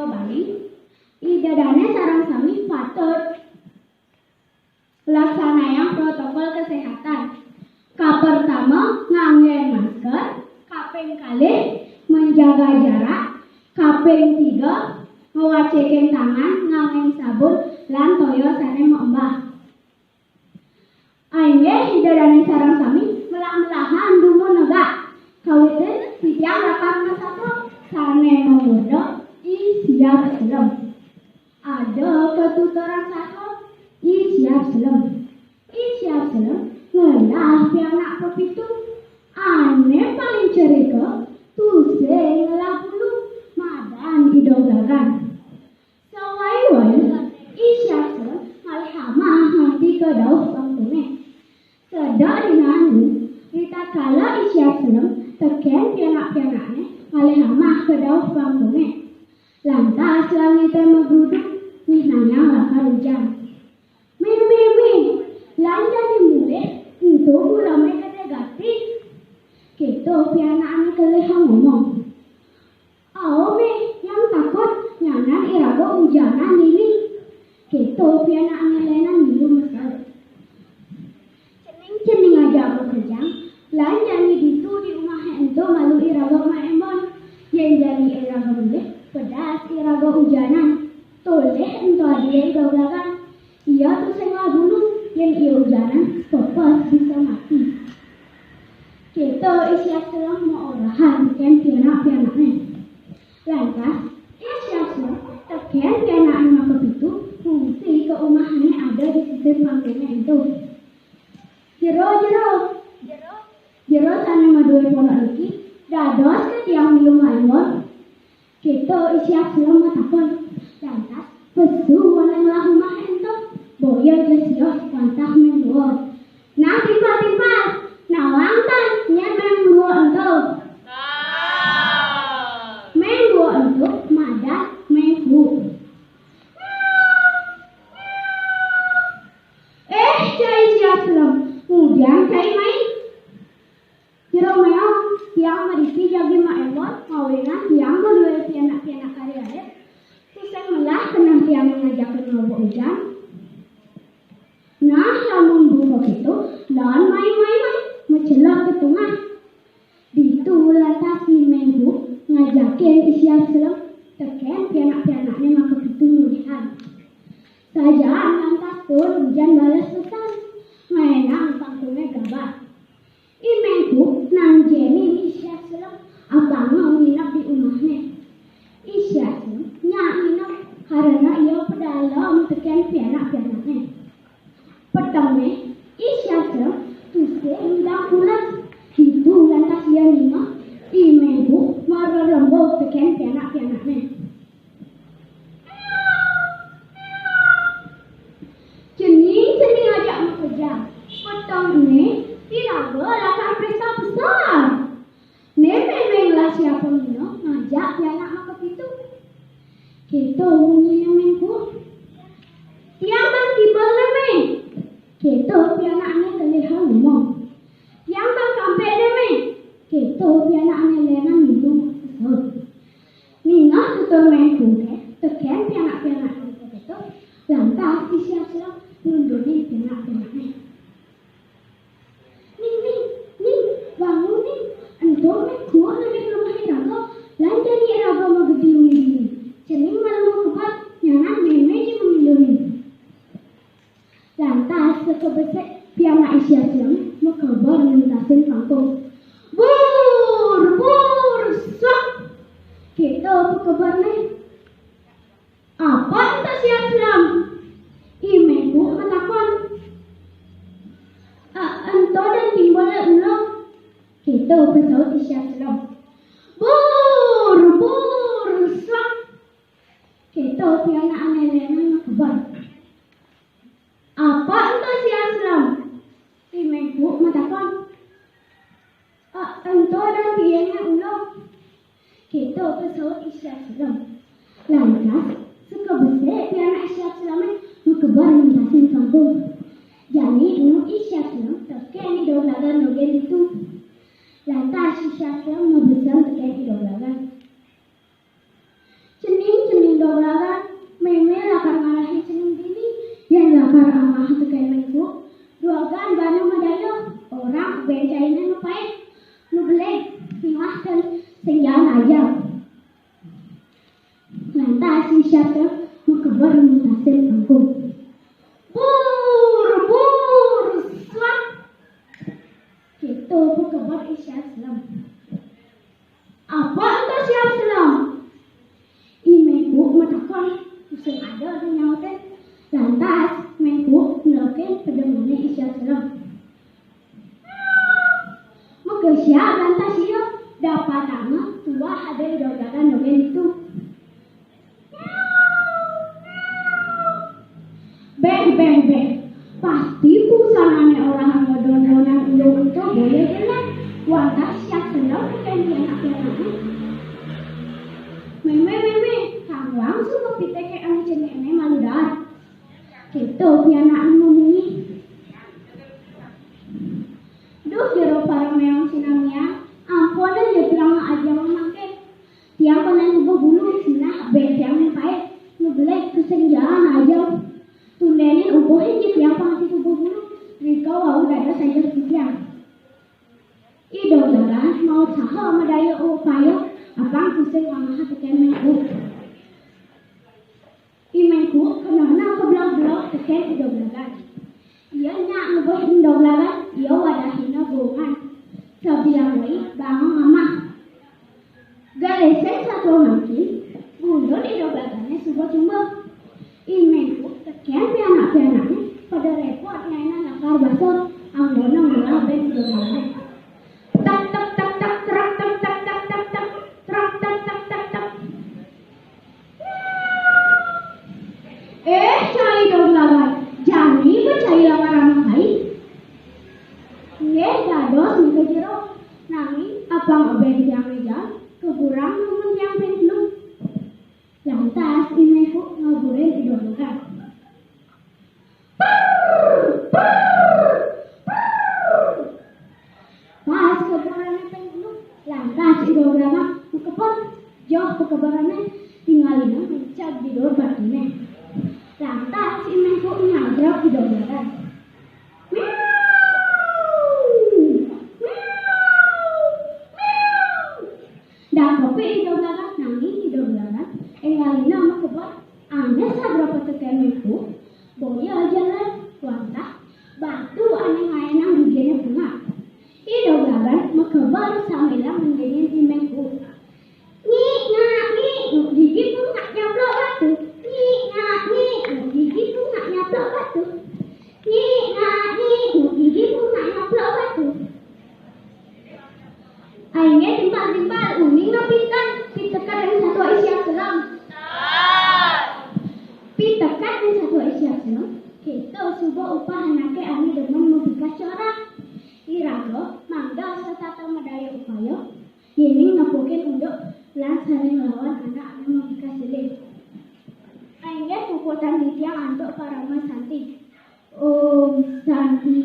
Bali, idadane sareng sami patut pelaksanaan protokol kesehatan. Pertama, ngangge masker. Kaping kalih, menjaga jarak. Kaping 3, ngawaceken tangan ngangge sabun lan toyo sane mbah. Aingge idadane sareng sami melah-melahan dumun negak. Kawiten titiang rapat satu sane menggoda siap selem. Ada ketuturan satu siap selem. Siap selem ngelah pianak pepitu. Ane paling cerita tuse ngelah bulu madan idolaran. Sawai-wai siap selem malih hama nanti ke dauh pangtune. Sedak dinanu kita kala siap selem teken pianak-pianaknya malih hama ke dauh pangtune. Lantas langit meguduk nihanya lakar hujan. Min, lanjut dimulai untuk ulamai kedegati. Kita pianaan kelihang ngomong. Me yang takut nyanan irago hujanan ini. Kita pianaan lenan milu mesal. Cening aja bekerjang. Lanjut itu di rumah ento malu irago maembon. Yang jadi irago boleh pedas irago hujanan. Toleh ento adia idolakan. Ia tuh sengaja dulu yang ia hujanan pepas bisa mati. Kita siap selang mau olahan kan pianak-pianaknya. Lantas siap selang teken pianaknya maka itu fungsi keumahannya ada di sistem pangkengnya itu. Jero sana madue pola lagi dados ke tiang minum lemon. Kita siap selang matakon. Lantas pesu wana ngelah rumah itu. Boya jesios pantah menguo. Nah timpal. Nawang tan nya menguo ento. Menguo ento madah menggu. Cai siap selam. Kemudian cai main. Jero meong tiang merisi jagi maemon ngawena tiang berdua pianak-pianak karya. Pusing melah kena tiang mengajakkan ngobok hujan. Nah, lamun bungkuk itu, dan main mencelak ke tengah. Ditu lantas si minggu ngajakin isian selam teken pianak-pianaknya maka itu mulihan. Sajaan lantas pun hujan balas pesan, mainang pangkungnya gabah. Minggu nang jeni isian selam abang nginap di rumahnya. Isian selam nyak nginap karena ia pedalam teken pianak-pianaknya. Pertama, siap selam tuse undang pulang. Itu lantas yang lima, minggu marah lembut teken pianak-pianaknya. Cening ajak bekerja. Petang ini tidak lakar pesta besar. Memanglah siapa mino ngajak pianak makap itu. Kita bunyinya minggu. Tiang bang timbal neme. Kita pianaknya kelihatan ngomong. Yang bang sampai deme. Kita pianaknya lenan minum kesel. Ningah tutur mengku teken pianak-pianaknya itu. Lantas siap selang nunduni pianak-pianaknya. Ning, bangun ning. Ento mengku neme rumah irago. Lanjut ni irago magediung ini. Cening malu kebat nyanan meme je memiluni. Lantas sekebesek pianak siap selang makabar nentasin kampung. Bur, sok. Kita kabar nih. Apa enta siap selang? Imeku matakon. Ento dan timbal ulang. Kita pesawat siap selang. Bur, sok. Kita pianak aneh-aneh makabar. Apa enta siap selang? Imeku matakon. Ento dan tiangnya ulang. Kita pesawat siap selang. Lantas sekebesek pianak siap selang makabar nentasin kampung. Jadi siap selang teken idolagan nogen itu. Lantas siap selang membesar teken idolagan. Cening aja. Lantas si Syatra mengkebar mentasin kangkung. Bur, swat. Gitu mengkebar isyarat selam. Apa itu siap selam? Imeku metakon, pusing ada di nyautin. Lantas Menku melakukan pedemane isyarat selam. Maka lantas ia dapat nama tua ada dogakan dogen itu. Beng. Pasti pusananya orang ngodon-ngodon itu boleh jelek. Wadah siap selam bukan anak-anaknya. Meme, kang langsung kepiteke anu cenekne maludar. Gitu pianak ngomongnya. Duh jero para meong sinamnya. Ampun aja bilang aja memakai. Tiang konen ubah bulu sinah betiang nempae. Ngebelek kesenjaan aja. Tundenin ubohin je tiang pangsi ubah bulu. Rika wau dada saja tiang. Idogaran mau saha madaya upaya. Abang pusing ngamaha teken menku. Imenku kenana keblok-blok teken idogaran. Ia nak ngebuhin idogaran. Ia wadahina bongan. Sebilang lagi bangun mama. Galesen satu makin. Bundul idogarannya sebuah cumba. Imenku teken pianak-pianaknya. Pada repot nyaina nakar basur. Anggona ngulah ben idogaran. Cai dong lawan. Jadi cai lawan baik. Dados muka jero. Nanging abang obeng yang meja. Kekurang namun yang penting. Lantas imeku ngaburin idolakan. Pas kebarannya penting. Lantas idolakan mekepot. Jauh kebarannya tinggalin mencap di luar batinnya. Lantas imenku nyadrak idolakan. Dah kopi idolakan nanging idolakan. Engalina mekepot. Anda sabrapa teken meku. Boya jalan wantah. Batu aneh ngayenang digenya bunga. Idolakan mekebar sambilang menjadi imenku. Gigi pun nak nyaplok batu. Gigi pun nak nyaplok batu. Gigi pun nak nyaplok batu. Akhirnya timbal-timbal uning ngapikan. Pitekat yang satu isyarat selam. Pitekat yang satu isyarat selam. Kita subah upah anake ani demen membikas corak. Irago mangga setata medaya upaya. Ini ngapukin untuk lan saling lawan anak anu membikas selip. Akhirnya puputan di tiang untuk para mas santi. Om santi.